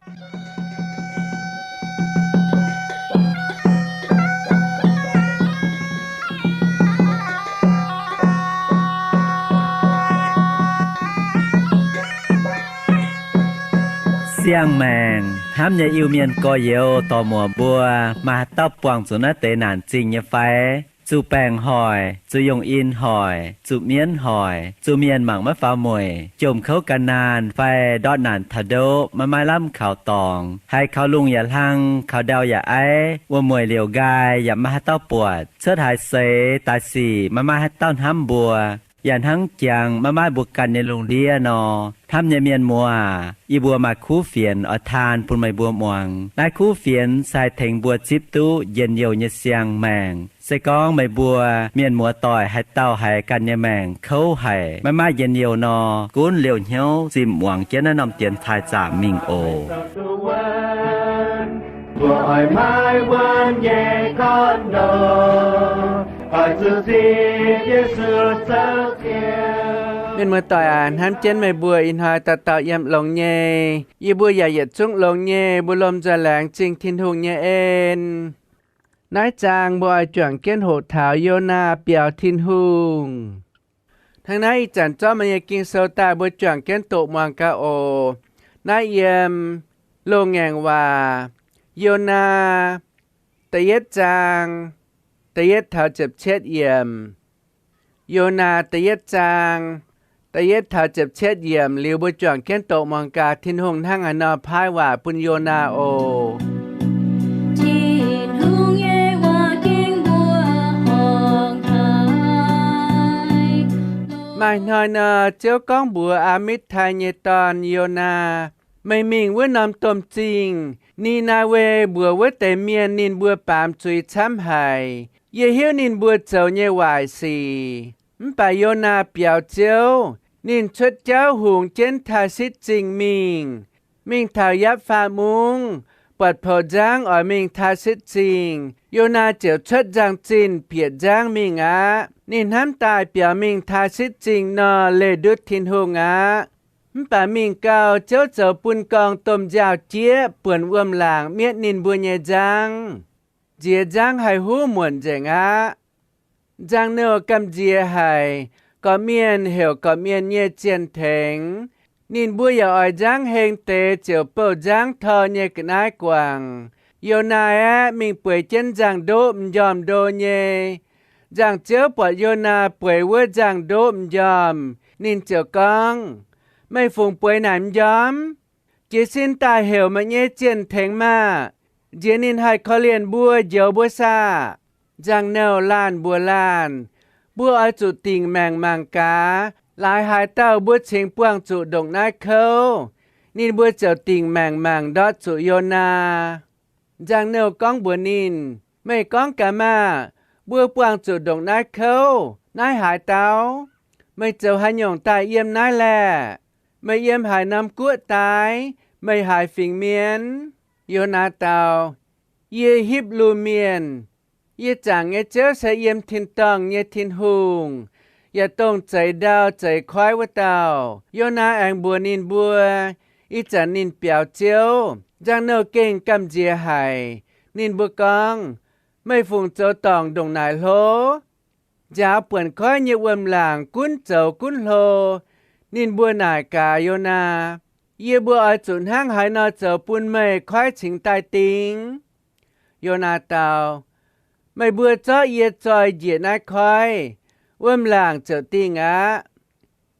เสียงแมงห้ามอย่าอิวเมียนก็เยวต่อหมัวบัวมาตับปวงสุนัเตนานจริงอย่าไฟจูแปงหอยจูยงอินหอยจูเมียนหอยจูเมียนหมังมะฟ้ามวยจมเข้ากันนานไฟดอดนานทะโดมาไม้ล่ำข่าวตองให้เขาลุงอย่าลังเขาเดาอย่าไอว่ามวยเหลียวกายอย่ามาให้เต้าปวดเสื้อหายเสตาสีมาให้เต้าห้ำบัวอย่าทั้งเจียงมาบุกกันในโรงเรียนนอทำเนี่ยเมียนมัวอีบัวมาคู่เฟียนอทานปุ่นไม่บัวมวงนายคู่เฟียนใส่เถงบัวจิบตู้เย็นเยียวเยเสียงแมงใส่กองไม่บัวเมียนมัวต่อยให้เต้าให้กันเนี่ยแมงเขาให้มาเย็นเยียวนอกุ้นเหลียวเหี้ยวจิมหวังเจ้าแนะนำเตียนทายจ่ามิงโอ我爱买วัน夜看到爱自己也是这天เป็นมือต่อยอ่านห้ามเจนไม่บัวอินหายตาเต่าเยี่ยมลงเย่ยี่บัวใหญ่เหยียดจุ้งลงเย่บุลมจะแหลงจริงทินทุงเย่เอ็นนายจางบัวจ่วงเก้นโหดเท้าโยนาเปียวทินหุงทางนั้นอีจันจ้อมันยังกินโซตาบัวจ่วงเก้นโตมังกาโอนายเยี่ยมโลงแงงว่าโยนาตะเย็ดจางตะเย็ดเท้าเจ็บเช็ดเยี่ยมโยนาตะเย็ดจางตะเย็ดเท้าเจ็บเช็ดเยี่ยมหลิวบัวจ่วงเก้นโตมังกาทินหุงทั้งอนอพายว่าปุญโยนาโอไม่น้อยนาเจ้าก้องบัวอามิตรไทยเยตอนโยนาไม่มิงว่านำตมจริงนี่นาเวบัวว่าแต่เมียนินบัวปามจุยช้ำหายเยเฮียวนินบัวเจ้าเยวายสีไปโยนาเปียวเจ้านินชดเจ้าหุงเจนทาสิจริงมิงทายับฟ้ามุงปวดพอจางอ่อยมิงทาสิจริงโยนาเจียวชดจางจินเพียดจางมิงนินห้ามตายเปียวมิงทาสิจริงนอเลดุดทินหงป่ามิงเกาเจ้าเจ้าปุนกองต้มยาวเจี๊ยป่วนอ้วมหลางเมียนินบัวเยจังเจียจังให้หูหมวนเจงจังเนวกำเจียให้ก็เมียนเหวก็เมียนเยเจียนเถงนินบัวอย่าอ่อยจังเฮงเตเจียวเป้าจังทอเยกนายกวางโยนายมิงป่วยเจนจังโดมยอมโดเยจังเจ้าปวดโยนาป่วยเวจังโดมยอมนินเจ้ากองไม่ฟงป่วยหนามย้อมเจสินตายเหวมาเยเจียนแทงมาเจนินให้เขาเรียนบัวเจียวบัวซาจังแนวล้านบัวล้านบัวอาจุติงแมงมังกาลายหายเต้าบัวเชิงป่วงจุดงนายเขานินบัวเจ้าติงแมงมังดอดจุโยนาจังแนวก้องบัวนินไม่ก้องกะมาบัวป่วงจุดงนายเขานายหายเต้าไม่เจ้าหันยงตายเยี่ยมนายแลไม่เยี่ยมหายน้ำกุ้ตายไม่หายฝิ่งเมียนโยนาเตาเยฮิบลูเมียนเยจางเงเจ้าใส่เยี่ยมทินตองเยทินหุงอย่าต้องใจดาวใจควายว่าเตาโยนาแองบัวนินบัวอีจันนินเปียวเจียวจังเนอเก่งกำเจียหายนินบัวกองไม่ฟุงเจ้าตองดงนายโลจ้าเปื่อนค่อยเยาวมหลางกุ้นเจ้ากุ้นโลนินบัวนายกาโยนาเยบัวอาจุนห้างหายนอเจ้าปุ่นไม่ค่อยฉิงตายติงโยนาเตาไม่บัวเจ้าเยจอยเจียนายค่อยว่มหลางเจ้าติง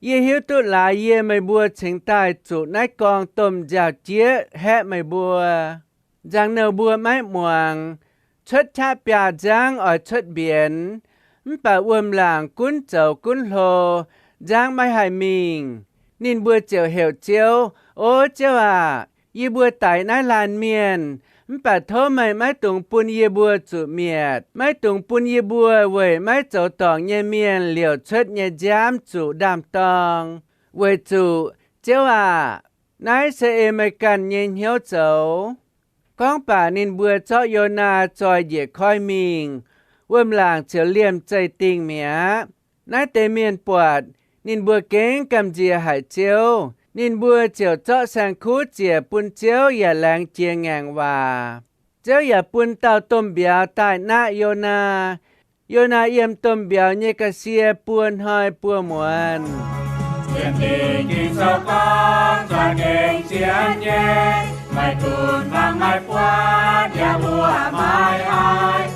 เยหิวตุลายเยไม่บัวฉิงตายจุนายกองต้มเจ้าเจียแฮะไม่บัวจังเนอบัวไม่หมวงชดชาปยาจังอ่อยชดเบียนป่าอ้วมหลางกุ้นเจ้ากุ้นโลจางไม่หายมิงนินบัวเจียวเหวเจียวโอ้เจ้ายีบัวไต่นายลานเมียนป่าโทไม่ตุงปุนยีบัวจุเมียดไม่ตุงปุนยีบัวเว่ยไม่เจ้าตองเยเมียนเหลียวชดเยจามจุดามตองเว่ยจุเจ้านายเสเอไม่กันเยเหียวเจ้ากองป่านินบัวเจ้าโยนาจอยเหยียคอยมิงว่มหลางเจียวเลี่ยมใจติงเมียนายเตเมียนปวดนินบัวเก่งกำเจียหายเจียว nên bùa chiều cho sang khu chìa bún chiếuอย่าแรงเจียงแงงว่าเจ้าอย่าปุ่นเต้าต้มเบียวใต้หน้าโยนาเอี่ยมต้มเบียวเนี่ยก็เสียปวนหอยปัวหมวน Chiến tình kinh sâu con cho nghênh chiến nhé Mai cùn vang mai qua Nhà bùa mai ai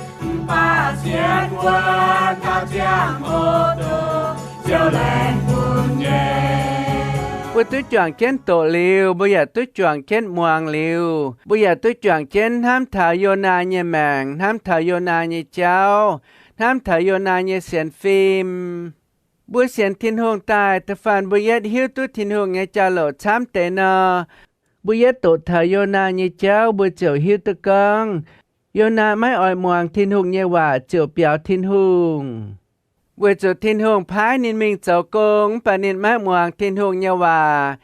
Ba chiến quân Cao chiang ô tô Chiều lên cùn nhé Bữa tôi chọn kén tổ liu, bây giờ tôi chọn kén muang liu. Bây giờ tôi chọn kén ham thảo Yona như mạng, ham thảo Yona như cháu, ham thảo Yona như xem phim. Bữa xem thiên hương tài, ta phản bây giờ hiếu tôi thiên hương nghe cháu lộ chám tế nọ. Bây giờ tổ thảo Yona như cháu, bữa chiều hiếu tôi con. Yona mấy ỏi muang thiên hương như hòa, chiều biểu thiên hương. Với chủ thiên hương phái nên mình cháu công, bà nên mát muang thiên hương nhà hòa.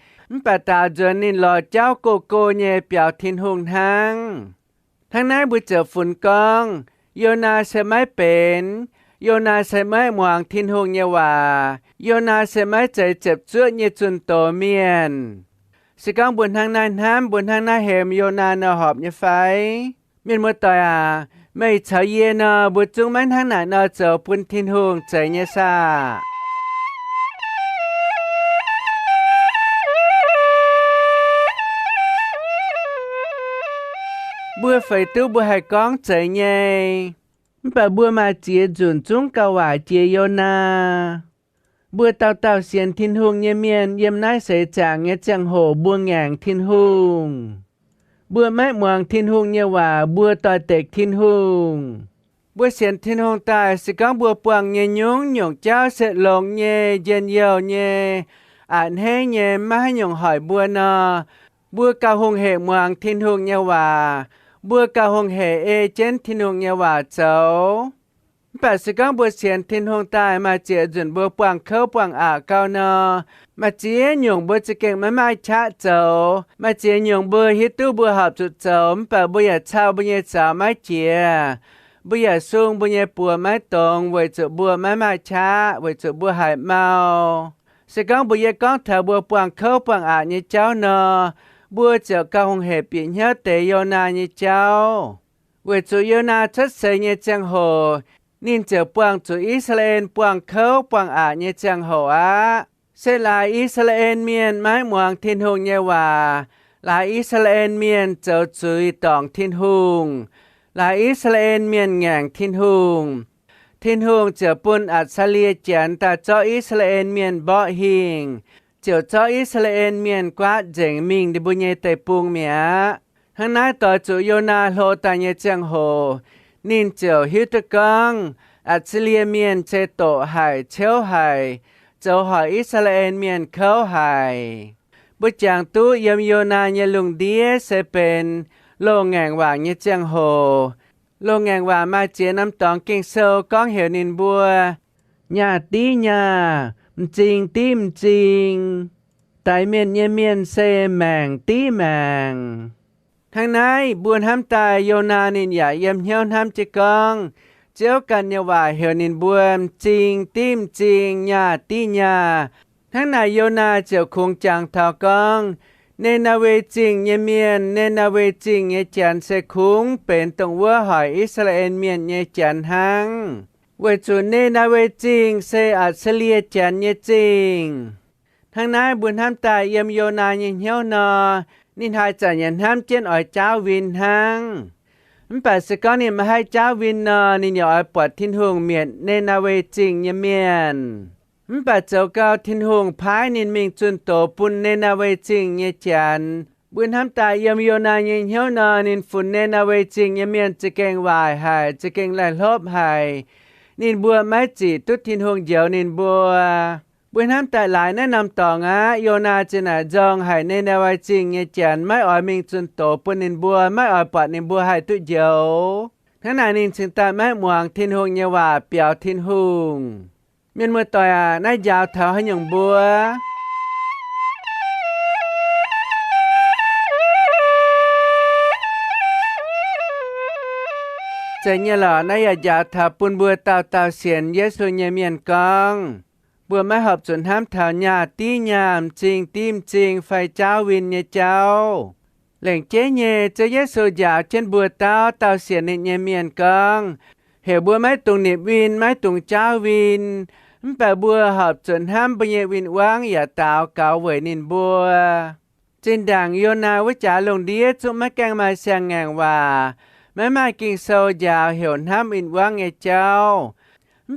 Bà tạo cho nên lò cháu cô nhé biểu thiên hương thang. Tháng nay buổi chiều phun con, Yona sẽ mãi bền, Yona sẽ mãi muang thiên hương nhà hòa, Yona sẽ mãi chạy chẹp trước như chuồn tổ miền. Sẽ con buồn tháng nay ham, buồn tháng nay hềm Yona nọ họp như phái. Miền mơ tòi à, mày cháu ye nọ, buổi chung mấy tháng này nọ cháu buồn thiên hương chạy như xa. Bữa phải tu bữa hai con chạy nhé. Bà bữa mà chia dùn chung cao hòa chia Yona. Bữa tao xiên thiên hương nhé miền, yếm nái sẽ chẳng nghe chẳng hồ bữa ngàng thiên hương. Bữa mẹ muang thiên hương như hòa, bữa tòa tệch thiên hương. Bữa xiên thiên hương tài, sẽ có bữa buông nhé nhung cháu sẽ lộn nhé, dân dầu nhé. Ảnh hế nhé, má nhung hỏi bữa nọ. Bữa cao hùng hệ muang thiên hương như hòa. Bữa cao hùng hệ ê chén thiên hương như hòa cháu. Bà sẽ có bữa xiên thiên hương tài mà chỉ dùn bữa buông khâu buông cao nọ. Mà chỉ nhung bữa chỉ kênh mà mai chá cháu. Mà chỉ nhung bữa hít tu bữa hợp chút cháu. Bà bữa ya cháu bữa ya cháu mai chìa. Bữa ya sung bữa ya bùa mai tông. Với chỗ bữa mai chá. Với chỗ bữa hải mau. Sẽ có bữa ya con thở bữa buông khâu buông như cháu nọ. Bữa chỗ cao hùng hệ bị nhớ tế Yona như cháu. Với chỗ Yona chất xây như chẳng hồ. Nên chỗ buông chỗ Israel buông khâu buông như chẳng hồ á. Sẽ là Israel miền mái muang thiên hương như hòa. Là Israel miền châu chuối tòng thiên hương. Là Israel miền ngàng thiên hương. Thiên hương châu bún xa lia chán ta cho Israel miền bỏ hình. Châu cho Israel miền quá dành mình đi bù nhé tây bùng mía. Hằng nái tỏ chủ Yona lô ta nhé chẳng hồ. Nên châu hiếu tư con. Xa lia miền chế tổ hải chéo hải. Châu hỏi Israel miền khâu hải. Bữa chàng tu yếm Yona như lùng đĩa sẽ bên lô ngàn vàng như chẳng hồ. Lô ngàn vàng mà chế nắm tóng kinh sâu con hiểu nên bùa. Nhà tí nhà, mchinh tí mchinh. Tại miền như miền xe màng tí màng. Tháng nay buồn ham tài Yona nên giả yếm hiếu ham chế con. Chiếu cần như vậy hiểu nên buồn chinh tim chinh nhà tí nhà. Tháng này Yona chiều khung chẳng thảo con. Nên là về chinh như miền, nên là về chinh như chán sẽ khung. Bên tổng vua hỏi Israel miền như chán hăng. Về chủ nên là về chinh sẽ sẽ lia chán như chinh. Tháng này buồn ham tài yếm Yona như hiếu nọ. Nên hai trả nhận ham trên ở cháu vinh hăng. Bà sẽ có niềm hai cháu viên nọ nên nhỏ bỏ thiên hương miền nên là về trình như miền. Bà cháu cao thiên hương phái nên mình chuẩn tổ bún nên là về trình như chán. Bún hâm tài yếm Yona như hiếu nọ nên phun nên là về trình như miền chỉ kênh vài hài, chỉ kênh lại lốp hài. Nên bùa máy chỉ tốt thiên hương dạo nên bùa. Bún hâm tài lại nên nằm tỏng á, Yona trên là dòng hài nên là về trình như chán. Mấy ỏi mình chuẩn tổ bún nên bùa, mấy ỏi bọt nên bùa hài tốt dạo. Tháng này nên xin ta mấy muang thiên hương như hòa biểu thiên hương. Miền mưa tòi à, nãy dạo thảo hay nhung bùa. Chạy như là nãy dạo thảo bún bùa tao xiên Giê-xu như miền con. bữa mai họp chuẩn ham thảo nhà tí nhàm trình tim trình phải trao win nhà cháu lệnh chế nhẹ cho yết số dạo trên bữa tao xiển nịnh nhà miền căng hiểu bữa mai tùng niệm win mai tùng trao win bà bữa họp chuẩn ham bây giờ win quang giả tạo cáo với nịnh bữa trên đảng Yona với trả lồng đĩa chúng mấy càng mai sang ngàn và mấy mai kinh sâu dạo hiểu ham win quang nhà cháu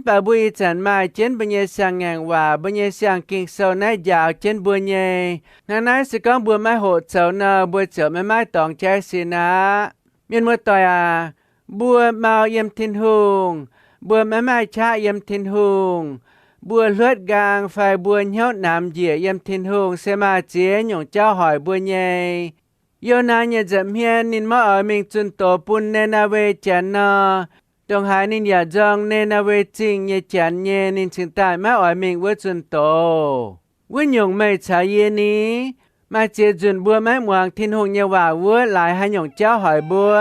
bà bùi chẳng mai trên bữa nhẹ sang ngàn và bữa nhẹ sang kinh sâu nãy dạo trên bữa nhẹ ngày nay sẽ có bữa mai hộ sầu nơ bữa chợ mai mai tòng trái xin á miền mưa tỏi à bữa màu yếm thiên hùng bữa mai mai cha yếm thiên hùng bữa lướt gang phải bữa nhót nam dĩa yếm thiên hùng sẽ mà chế nhung cháu hỏi bữa nhẹ yêu na nhà dậm hiền nín mà ở mình chun tổ pun nên à về chán nơ đồng hải nín giả dòng nên là về trình nhé chán nhé nín chừng tại má ở mình với chuẩn tổ với nhung mây trả yên ní mà chế chuẩn bữa mấy hoàng thiên hùng nhau vào với lại hai nhung cháu hỏi bữa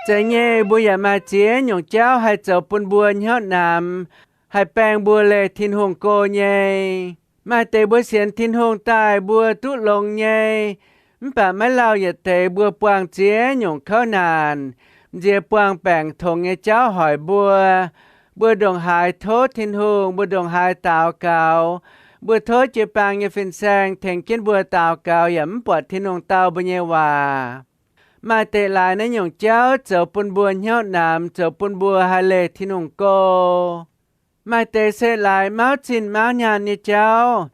chạy nhé bữa giờ mà chế nhung cháu hai cháu bún bữa nhót nằm hai bèng bữa lệ thiên hùng cô nhé mà tê bữa xiên thiên hùng tài bữa tút lông nhé bà mấy lao giờ tê bữa quang chế nhung khó nàn dê quang bèng thùng nghe cháu hỏi bữa đồng hải thốt thiên hùng bữa đồng hải tạo cao bữa thốt chế bang nghe phiên sang thành kiến bữa tạo cao yếm bọt thiên hùng tao bữa nhé hòa mà tê lại nó nhung cháu cháu bún bữa nhót nằm cháu bún bữa hai lệ thiên hùng cô mà tê sẽ lại máu chín máu nhàn như cháu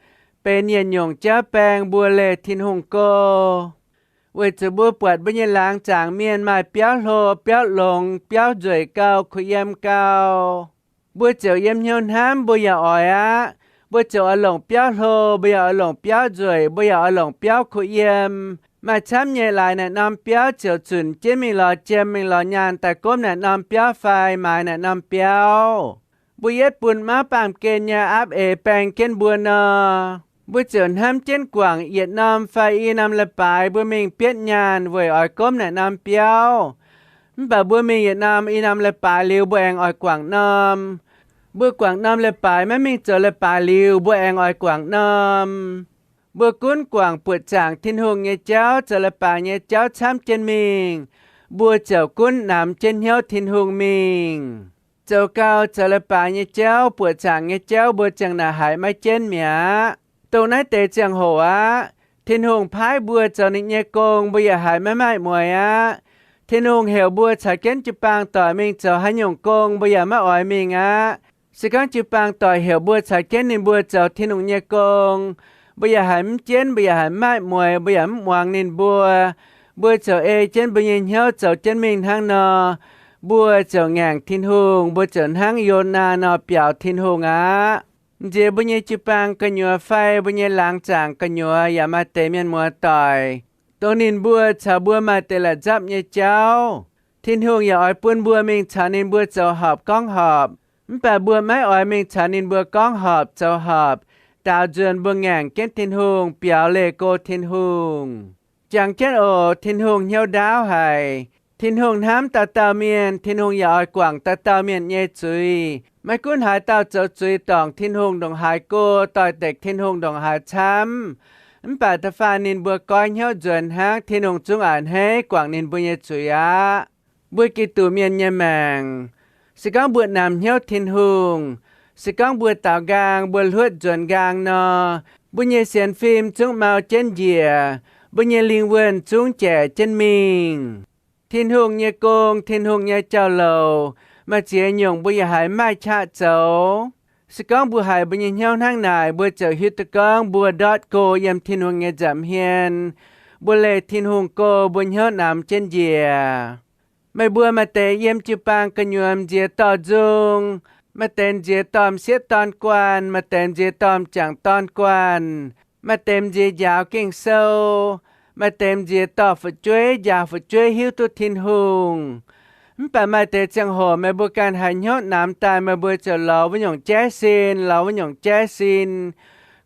bên nhìn nhung cháu bèng bùa lệ thiên hùng cô với chú bùa bọt bên nhìn láng chẳng miền mà béo lô béo lồng béo rưỡi cao khu yếm cao bùa cháu yếm nhôn hám bùa giờ ỏi á bùa cháu ở lồng béo lô bùa ở lồng béo rưỡi bùa ở lồng béo khu yếm mà chăm nhẹ lại nè năm béo cháu chuẩn chế mình lò nhàn tại cốm nè năm béo phai mà nè năm béo bùi yết bùn má bàm kên nhà áp ế bèng kên bùa nơ bùi chuẩn ham trên quảng yết nam phai y nam lập bài bùi mình biết nhàn với ỏi cốm nè nam béo bà bùi mình yết nam y nam lập bài liu bùi anh ỏi quảng nam bùi quảng nam lập bài mấy mình trở lập bài liu bùi anh ỏi quảng nam bùi cuốn quảng bùi chẳng thiên hùng nghe cháu trở lập bài nghe cháu chám trên mình bùi trở cuốn nằm trên hiếu thiên hùng mình cháu cao trở lại bà như cháu bữa chẳng nghe cháu bữa chẳng là hải mai trên mẹ tàu nãy tệ chẳng hổ á thiên hùng phái bữa cháu nịnh nhé công bây giờ hải mai mai mùi á thiên hùng hiểu bữa trả kiến chụp bang tỏi mình cháu hai nhung công bây giờ mới ỏi mình á sẽ có chụp bang tỏi hiểu bữa trả kiến nên bữa cháu thiên hùng nhé công bây giờ hải trên bây giờ hải mai mùi bây giờ hoàng nên bữa cháu ê trên bây giờ hiểu cháu trên mình hàng nọ bùa trở ngang thiên hùng bùa trở hang Yona nó biểu thiên hùng á dễ bùa nhé chụp bang cái nhựa phai bùa nhé láng chẳng cái nhựa ya mà tế miền mùa tỏi tôi nên bùa chào bùa mà tế là dắp nhé cháu thiên hùng ya ỏi buôn bùa mình chào nên bùa cháu họp con họp bà bùa máy ỏi mình chào nên bùa con họp cháu họp tạo dường bùa ngang kết thiên hùng biểu lệ cô thiên hùng chẳng kết ổ thiên hùng nhau đáo hay thiên hùng hám ta miền thiên hùng ya ỏi quảng ta miền nhé chui mấy cuốn hải tao cháu chui tòng thiên hùng đồng hải cô tỏi tệch thiên hùng đồng hải chăm bà ta pha nên bữa coi nhau dần hát thiên hùng trung ảnh hết quảng nên bữa nhé chui á bữa kỳ tù miền nhé màng sẽ có bữa nằm nhau thiên hùng sẽ có bữa tạo gang bữa lướt dần gang nọ bữa nhé xem phim chúng màu trên dìa bữa nhé liên quân chúng trẻ trên mình thiên hùng nhé công thiên hùng nhé chào lầu mà chỉ nhung bây giờ hải mai cha cháu sẽ có bữa hải bây giờ nhau tháng này bữa chờ hít con bữa đọt cô yếm thiên hùng nhé giảm hiền bữa lệ thiên hùng cô bữa nhớ nằm trên dìa mấy bữa mà tệ yếm chụp bang cái nhuộm dìa tỏ dung mà tên dìa tòm xiết ton quan mà tên dìa tòm chẳng ton quan mà tên dìa giáo kinh sâu mà tên dìa tỏ phật chuối giáo phật chuối hiếu tu thiên hùng bà mai tệ chẳng hồ mà bữa can hành nhốt nắm tay mà bữa chờ lò với nhộng trái xin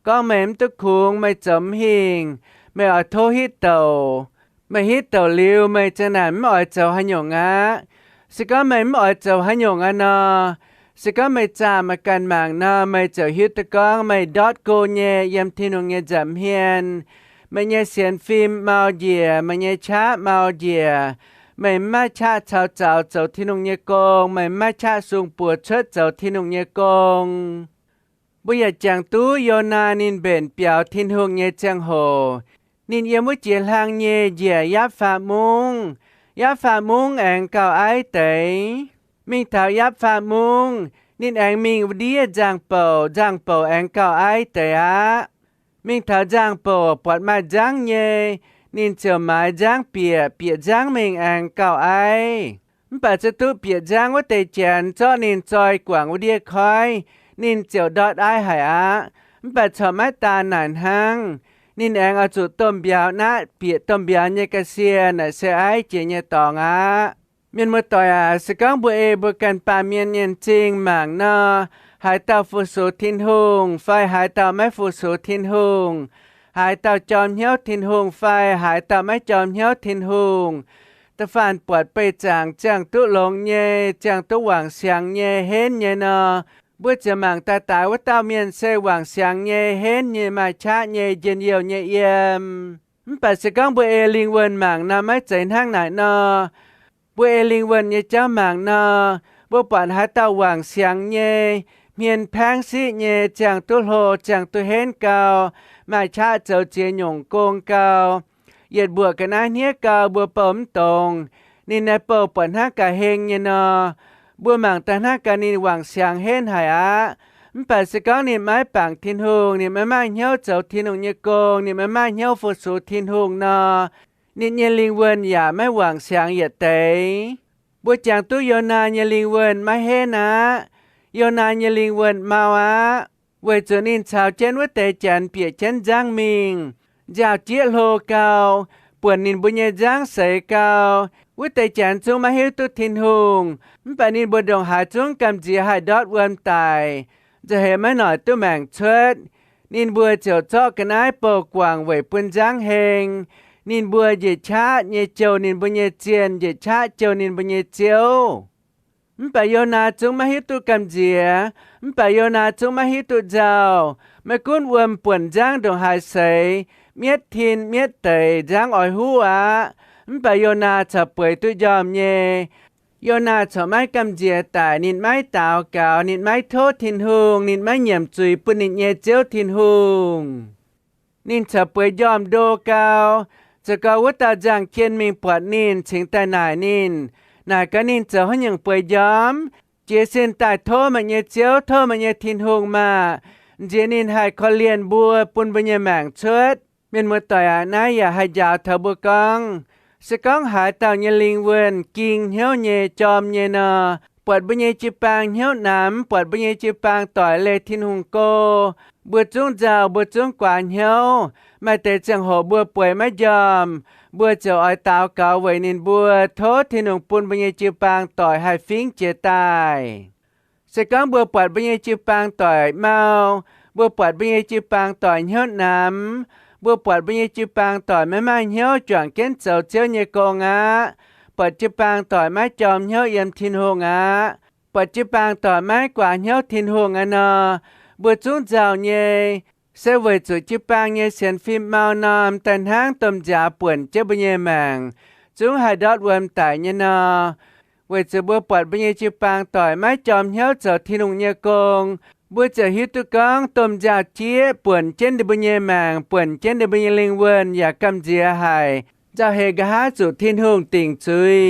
có mềm tức khuôn mày chấm hình mày ở thô hít tàu mày hít tàu liu mày chân nản mọi châu hay nhộng á sẽ có mày mọi châu hay nhộng á nọ sẽ có mày trả mà cần mạng nọ mày châu hít tàu con mày đót cô nhẹ yếm thiên hùng nhẹ giảm hiền mày nhẹ xem phim màu dìa mày nhẹ chat màu dìa mày mai chat chào chào châu thiên hùng nhẹ công mày mai chat sung bùa chết châu thiên hùng nhẹ công bây giờ chàng tú Yona nín bền biểu thiên hùng nhẹ chàng hồ nín yếm với chiếc hàng nhẹ dìa giáp phá mung anh cao ái tế mình thảo giáp phá mung nín anh mình đi giang bầu anh cao ái tế á mình thảo giang bầu bọt mà giang nhẹ nín chiều mái giang bịa giang mình anh cao ái bà cho tu bịa giang với tế chèn cho nín trôi quảng với đi khói nín chiều đọt ai hải á bà cho mái ta nản hăng nín anh ở chỗ tôm béo nát bịa tôm béo như cái xe nè xe ai chỉ như tòng á miền mưa tỏi à sẽ có bữa cần pa miền nhân chinh mảng nọ hải tàu phụ số thiên hùng phải hải tàu máy phụ số thiên hùng hải tàu chòm hiếu thiên hùng phải hải tàu máy chòm hiếu thiên hùng ta phản bọtไปchẳng tu lông nhé chẳng tu hoàng sáng nhé hên nhé nọ bữa giờ mạng ta tái với tao miền xe hoàng sáng nhé hên nhé mà cha nhé dân yêu nhé yếm bà sẽ có bữa linh quân mạng nọ mấy chén hang này nọ bữa linh quân nhé cháu mạng nọ bữa bạn hai tao hoàng sáng nhé miền phang sĩ nhé chẳng tu hồ chẳng tu hên cao mà cha cháu chế nhung công cao yết bữa cái này nhé cao bữa bấm tông nên nè bữa bạn hai cả hên nhé nọ bữa mạng ta hai cả nên hoàng sáng hên hải á bà sẽ có nên máy bảng thiên hùng nên máy mai nhau cháu thiên hùng nhé công nên máy mai nhau phụ số thiên hùng nọ nên nhé linh quân giả máy hoàng sáng yết tế bữa chàng tu Yona nhé linh quân máy hên á Yona nhé linh quân mau á vậy cho nên chào chén với tế chán bịa chén giang mình dạo chiếc hồ cao buồn nên bữa nhé giang sấy cao với tế chán chúng mà hiếu tu thiên hùng bà nên bữa đồng hạ chúng cầm dì hai đót quân tài giờ hệ mới nói tu mạng chết nên bữa chiều cho cái nái bầu quảng với bún giang hên nên bữa dì chá nhé châu nên bữa nhé chiên dì chá châu nên bữa nhé chiếu bà Yona chúng mà hiếu tu cầm dì bà Yona chúng mà hiếu tu giàu mà cuốn quần buồn giang đồng hai sấy miết thiên miết tẩy giang ỏi hú á bà Yona chập bưởi tu dòm nhé Yona cho máy cầm dìa tải nín máy tạo cào nín máy thốt thiên hùng nín máy nhầm chùi bún nín nhẹ chiếu thiên hùng nín chập bưởi dòm đô caoจะก็ว่าตาจังเคียนมิงปวดนินชิงแต่นายนินนายก็นินจะให้ยังป่วยย้อมเจสินตายโทมันเยเจียวโทมันเยทินหงมาเจนินให้เขาเลียนบัวปุ่นบัญญัติแมงเชิดเมียนมือต่อยนายอย่าให้ยาวเธอบัวกองสกองหายเต่าเยลิงเวินกิงเหี้ยวเยจอมเยนอปวดบัญญัติจิปางเหี้ยวน้ำปวดบัญญัติจิปางต่อยเลยทินหงโกบัวจุ้งเจ้าบัวจุ้งกวานเหี้ยวไม่แต่จังหัวบัวป่วยไม่ยอมบัวเจ้าอ้อยตาวเก่าไว้นินบัวโทษที่หนุ่งปุ่นบัญญัติจิปางต่อยให้ฟิ้งเจตายสกองบัวปวดบัญญัติจิปางต่อยเมาบัวปวดบัญญัติจิปางต่อยเหี้ยวน้ำบัวปวดบัญญัติจิปางต่อยไม่มาเหี้ยวจ่างเก้นเจ้าเจ้าเยโกงะปวดจิปางต่อยไม้จอมเหี้ยวเยี่ยมทินหงะปวดจิปางต่อยไม้กว่าเหี้ยวทินหงะนอบัวจุ้งเจ้าเย่เสวยจุจิปางเย่เสียนฟิล์มเมานอมแต่นห้างตมจ่าป่วนเจ้าบัญญัติแมงจุ้งหายดอดเวิมตายเยนอเวจะบัวปวดบัญญัติจิปางต่อยไม้จอมเหี้ยวเจ้าทินหงเยโกงบัวจะฮิตุกองตมจ่าเจี๊ยป่วนเจนเดบัญญัติแมงป่วนเจนเดบัญญัติลิงเวินอยากกำเจียหายเจ้าเฮกะหาจุทินหงติ่งจุย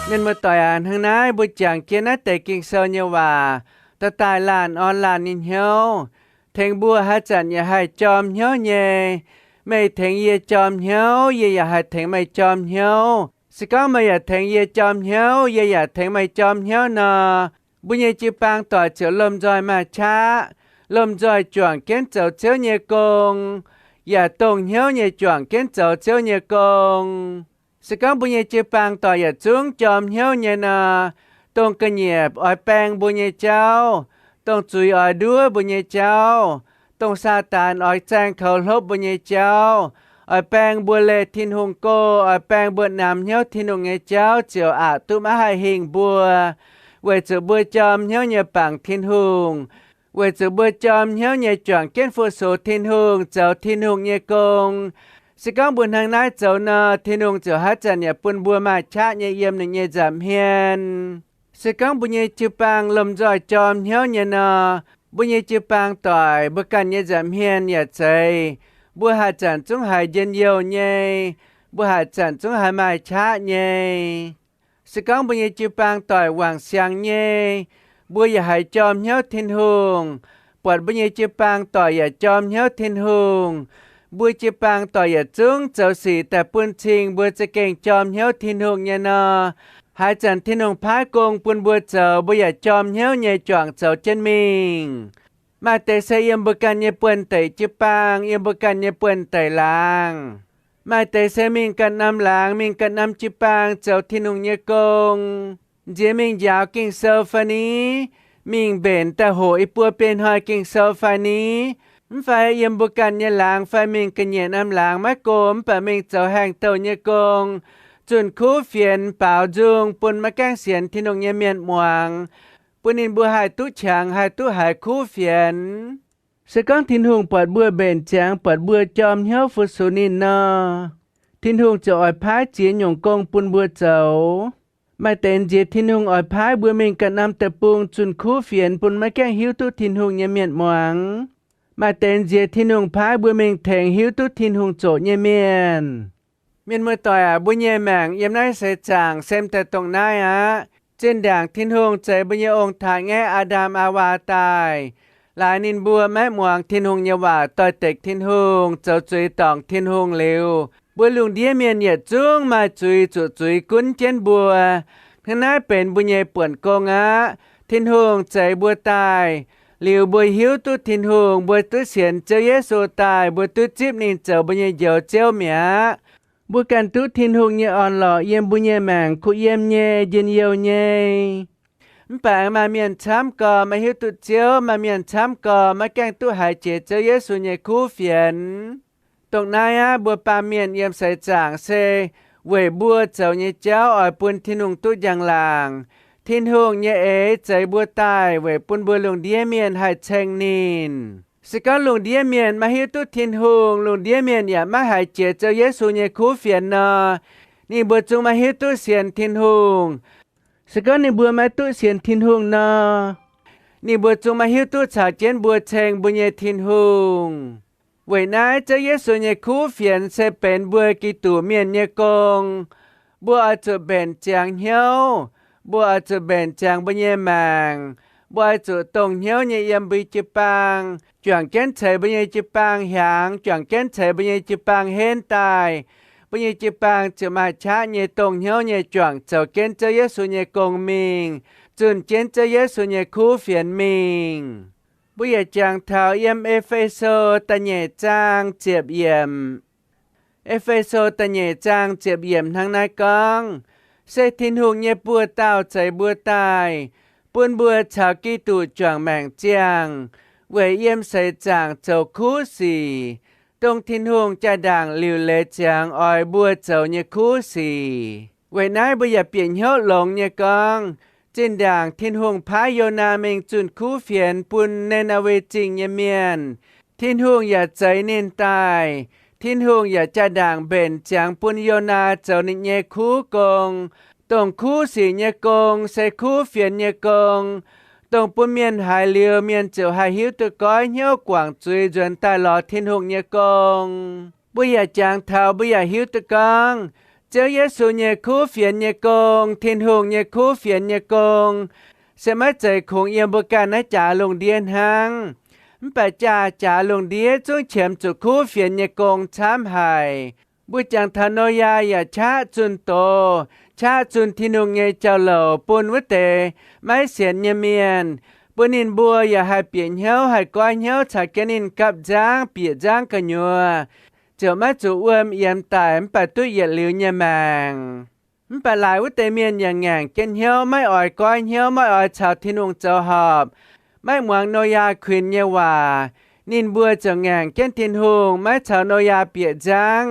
เป็นมาต่อยอ่านทั้งนั้นบุจางเกียนัดแต่กิ่งเซลเยว่าตาตายลานออนลานนินเหียวเทงบัวหาจันอย่าให้จอมเหียวเย่ไม่เทงเย่จอมเหียวเย่อย่าให้เทงไม่จอมเหียวสก็ไม่อย่าเทงเย่จอมเหียวเย่อย่าเทงไม่จอมเหียวนอบุญเย่จีปางต่อเจียวลมจอยมาช้าลมจอยจ่วงเก้นเจ้าเจียวเย่กงอย่าตรงเหียวเย่จ่วงเก้นเจ้าเจียวเย่กงสกังบุญเยจีปางต่ออย่าจุ้งจอมเหี้ยวเยนาตรงกระเหยียบอ้อยแปงบุญเยเจ้า ต้องจุยอ่อยด้วยบุญยเจ้าต้องซาตานอ่อยแจ้งเขาลบบุญยเจ้าอ่อยแปงบัวเลทินหงโกอ่อยแปงบัวนำเหี้ยวทินหงเจ้าเจียวอาตุมาให้หิงบัวเวจะบัวจอมเหี้ยวเนี่ยปังทินหงเวจะบัวจอมเหี้ยวเนี่ยจ่องเก้นฟูโซทินหงเจ้าทินหงเนี่ยกงสิก้องบุญทางนายเจ้านาทินหงเจ้าฮัจจันเนี่ยปุ่นบัวมาชะเนี่ยเยี่ยมเนี่ยเนี่ยจำเฮียนสิก้องบุญเนี่ยจือปังลมจอยจอมเหี้ยวเนี่ยนาบุญเนี่ยจือปังต่อยบุกันเนี่ยจำเฮียนเนี่ยใจบัวหาจันจงหายเย็นเยียวเนี่ยบัวหาจันจงหายมาชะเนี่ยสกังบุญยจือปังต่อยวางเสียงเนี่ยบัวอย่าหายจอมเหี้ยวทินหงปวดบุญยจือปังต่ออย่าจอมเหี้ยวทินหงบัวจือปังต่ออย่าจุ้งเจ้าสีแต่ปุ่นชิงบัวจะเก่งจอมเหี้ยวทินหงเนี่ยนาหายจันทินหงพายกงปุ่นบัวเจ้าบัวอย่าจอมเหี้ยวเนี่ยจ่วงเจ้าเจนมิงมาแต่เสียมบุกันเนี่ยป่วนไตจือปังเยี่ยมบุกันเนี่ยป่วนไตลางมาแต่เสมิงกันนำหลังมิงกันนำจิปางเจ้าที่นุงเยกงเจมิงยาวกิ่งเซลฟานีมิงเบนแต่โหอีปัวเป็นหอยกิ่งเซลฟานีไฟเยี่ยมบุกันเยหลังไฟมิงกันเยนำหลังมะโกมปะมิงเจ้าแห่งเต่าเยกงจุนคู่เฟียนเป่าจุงปุ่นมะแกงเสียนที่นุงเยเมียนหมวงปุ่นินบัวหายตุฉางหายตุหายคู่เฟียนสกังทินหงเปิดบัวเบนจางเปิดบัวจอมเหี้ยวฟุสุนินนาทินหงจะอ่อยพายเจียนหยงกงปุนบัวเจ้าไม่เต็นเจียทินหงอ่อยพายบัวเมงกันนำแต่ปุงจุนคู่เฟียนปุนมาแก้หิวตุทินหงเยเมียนหมวงไม่เต็นเจียทินหงพายบัวเมงแทงหิวตุทินหงโจเยเมียนเมียนมือต่อยบัวเยแมงเยี่ยมนายเสจางเซมแต่ตรงนายเจนด่างทินหงใจบัวเยองถ่ายแง่อาดามอาวาตายลายนินบัวแม่หมวงทินหงเยาว่าต่อยเต็กทินหงเจ้าจุยตองทินหงเร็วบัวลุงเดียเมียนเหยียดจุ้งมาจุยจุยกุ้นเจนบัวข้างหน้าเป็นบุญเยป่วนโกงทินหงใจบัวตายหลิวบัวหิวตุทินหงบัวตุเสียนเจ้าเยโซตายบัวตุจิบนินเจ้าบุญเยเยียวเจ้าเมียบัวกันตุทินหงเยอ่อนหล่อเยี่ยมบุญเยแมงคุเยี่ยมเยเย็นเยียวเยแปลงมาเมียนช้ำก่อมาหิวตุเจียวมาเมียนช้ำก่อมาแกงตุหายเจเจ้าเยสุเยคู่เฟียนตรงนายบัวปาเมียนเยี่ยมใส่จางเซเวบัวเจ้าเยเจ้าอ่อยปุนทินุงตุอย่างลางทินหงเยเอใจบัวตายเวปุนบัวลงเดียเมียนหายเชงนินสกัดลงเดียเมียนมาหิวตุทินหงลงเดียเมียนอย่ามาหายเจเจ้าเยสุเยคู่เฟียนนานี่บัวจงมาหิวตุเสียนทินหงสกัดนี่บัวมาตุเสียนทินหงนานี่บัวจงมาหิวตุฉาเจนบัวเชงบุญเยทินหงเวนายเจ้าเยสุเยคู่เฟียนเซเป็นบัวกิตูเมียนเยกงบัวอาจจะเป็นจางเหียวบัวอาจจะเป็นจางบุญเยแมงบัวอาจจะตรงเหียวเยยำบิจิปังจวงแก้นเฉยบุญเยจิปังหางจวงแก้นเฉยบุญเยจิปังเห็นตายบุญเยจิปังจะมาช้าเยตรงเหียวเยจวงเจ้าแก้นเจ้าเยสุเยกงมิงจุนเจนเจ้าเยสุเยคู่เฟียนมิงบุยจางเท้าเยี่ยมเอเฟโซตะเยจางเจียบเยี่ยมเอเฟโซตะเยจางเจียบเยี่ยมทั้งนายกองเซทินหงเยบัวเต้าใจบัวตายปุนบัวชาวกีตูจวงแมงเจียงเวยเยี่ยมใส่จางเจ้าคู่สีตรงทินหงจะด่างลิวเลจางออยบัวเจ้าเยคู่สีเวยนายบุยเปลี่ยนเหี้ยวหลงเยกองจินด่างทินหงพายโยนาเมงจุนคู่เฟียนปุนในนาเวจิงเยเมียนทินหงอย่าใจเน้นตายทินหงอย่าจะด่างเบนจางปุนโยนาเจ้านิเยคู่กงตรงคู่สีเยกงใส่คู่เฟียนเยกงตรงปุนเมียนหายเลียวเมียนเจ้าหายหิวตะก้อยเหี้ยวกว่างจุยจนตายหลอทินหงเยกงบุยจางเท้าบุยหิวตะกองเจ้าเยซูเยคู่เฟียนเยกงทินหงเยคู่เฟียนเยกงเสมัยใจคงเอียมบการนะจ่าลงเดียนหังป่าจ่าลงเดียจุ้งเฉียมจุคู่เฟียนเยกงช้ำหายบุจังทานอยาอย่าช้าจุนโตช้าจุนทินหงเยเจ้าเหล่าปุนวเตไม่เสียนเยเมียนปุนินบัวอย่าให้เปลี่ยนเหี้ยวให้ก้อยเหี้ยวฉากแกนินกับจางเปียจางกันยัวเจ้ามาจูอ้วมเยี่ยมตายมป่าตุ้ยเหยียดเหลียวเยแมงมป่าหลายวเตเมียนอย่างแง่งเกนเหี้ยวไม่อ่อยก้อยเหี้ยวไม่อ่อยชาวทินหงเจ้าหอบ ไม่หวังโนยาควินเยว่านินบัวเจ้าแงงเก้นทินหงไม่ชาวโนยาเปียจัง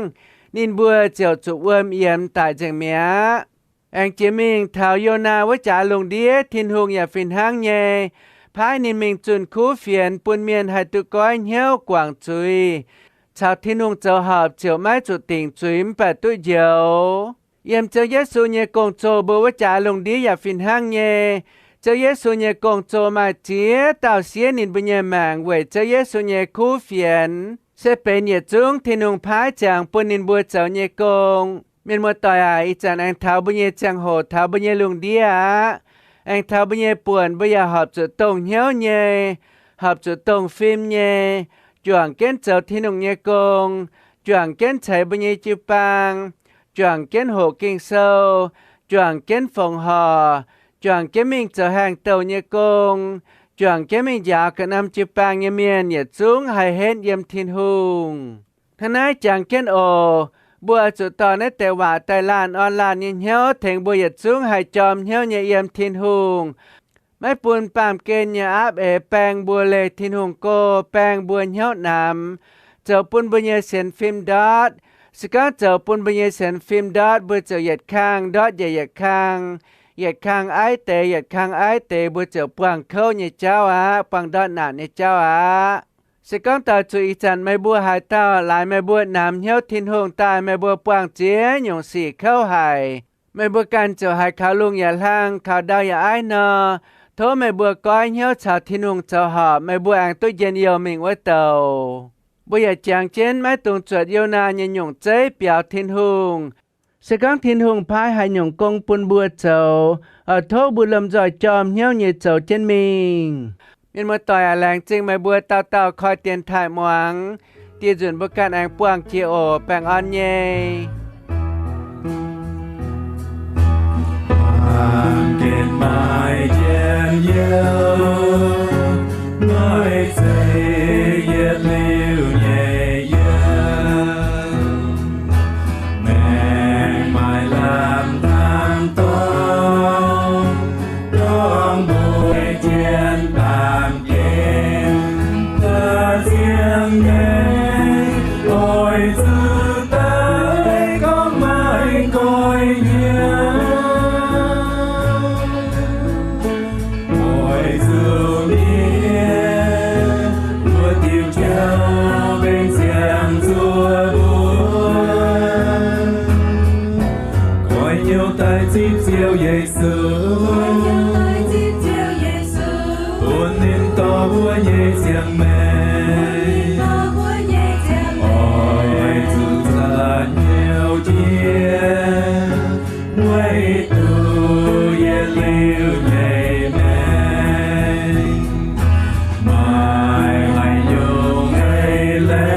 นินบัวเจ้าจุเวิมเอี่ยมตายจังเมียแองเจมิงเท้าโยนาว่าจ่าลงเดียทินหงอย่าฟินห้างเย่พายนินมิงจุนคู่เฟียนปุนเมียนให้ตุก้อยเหี้ยวกวางจุยชาวทินหงเจ้าหอบเจ้าไม้จุดติ่งจุยมแปดตุเยียวเยี่ยมเจ้าเยซูเยกงโจบัวว่าจ่าลงเดียอย่าฟินห้างเย่เจ้าเยซูเยกงโจมาเจียเต่าเสียนินบุญเยแมงเวยเจ้าเยซูเยคู่เฟียนเสเป็นเยจุงทินหงพายจางปุนนินบัวเจ้าเยกงเมียนมัวต่อยอีจันแองเท้าบุญเยจังโหเท้าบุญเยลุงเดียแองเท้าบุญเยป่วนบุญเยหอบจุดตรงเหี้ยวเยหอบจุดตรงฟิล์มเยจวงเก้นเจ้าทินหงเยกงจวงเก้นไฉบุญเยจิปังจวงเก้นโหกิ่งโซจวงเก้นฟงหอจวงเก้มิงเจ้าแห่งเต่าเยกงจวงเก้มิงยาวกระนำจิปังเยเมียนเยจุงให้เห็นเยี่ยมทินหุงทนายจังเก้นโอบัวจุดต่อในแต่ว่าไตลานออนไลน์ยินเหี้ยวแทงบัวหยัดสูงให้จอมเหี้ยวเยี่ยมทินหุงไม่ปูนปามเกณฑ์ยาอาบแปงบัวเลทินหุงโกแปงบัวเหี้ยวนำเจ้าปุนบัวเยเซนฟิล์มดอทสกัดเจ้าปุนบัวเยเซนฟิล์มดอทบัวเจ้าหยัดข้างดอทหยัดข้างหยัดข้างไอเตหยัดข้างไอเตบัวเจ้าปวงเข้าเนเจ้าปวงดอทหนาเนเจ้าสกัดต่อจุอีจันไม่บัวหายเต้าหลายไม่บัวนำเหี้ยวทินหงตายไม่บัวปวงเจียหยงสีเข้าหายไม่บัวกันเจ้าหายขาวลุงอย่าล่างขาวดาวอย่าไอ้นอโทไม่บัวก้อยเหี้ยวชาวทินหงเจ้าหอบไม่บัวอ่างตู้เย็นเยียวมิงไว้เต้าบัวอย่าจางเจนไม่ตรงจวดเยียวนานยันหยงเจ้เปียวทินหงสกัดทินหงพายหายหยงกงปุนบัวเจ้าโทบุลำจอยจอมเหี้ยวเยเจ้าเจนมิงมีมือต่อยแรงจริงไม่บัวเต่าคอยเตียนถ่ายหมวงตีจุนบุกันแองปวงเจีโอแปงอ่อนเย่เกิดมาเยี่ยมเยี่ยมน้อยใจเยี่ยมเลี้ยวเยี่ยมแม่ไม่ลำทำต้องร้องบุยเจียนตามเกณฑ์เธอเสียงเย็นโอยสุดท้ายก็ไม่ก้อยเยี่ยมDiệu Giêsu, ôn nên to vua nhẹ giang mê, ôi tự ra nhiều chia, quay tu ye liu nhẹ mê, mai mai dùng ngày lễ,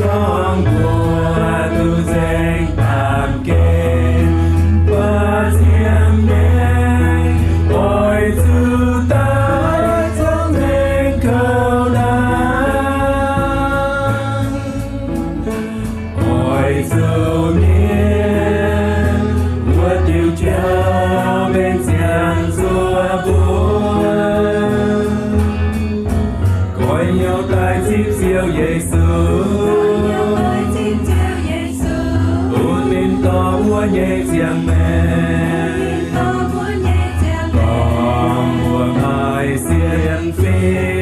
con vua tu danh tạm kê. Nhẹ giang mê, con mùa mai xiên phi.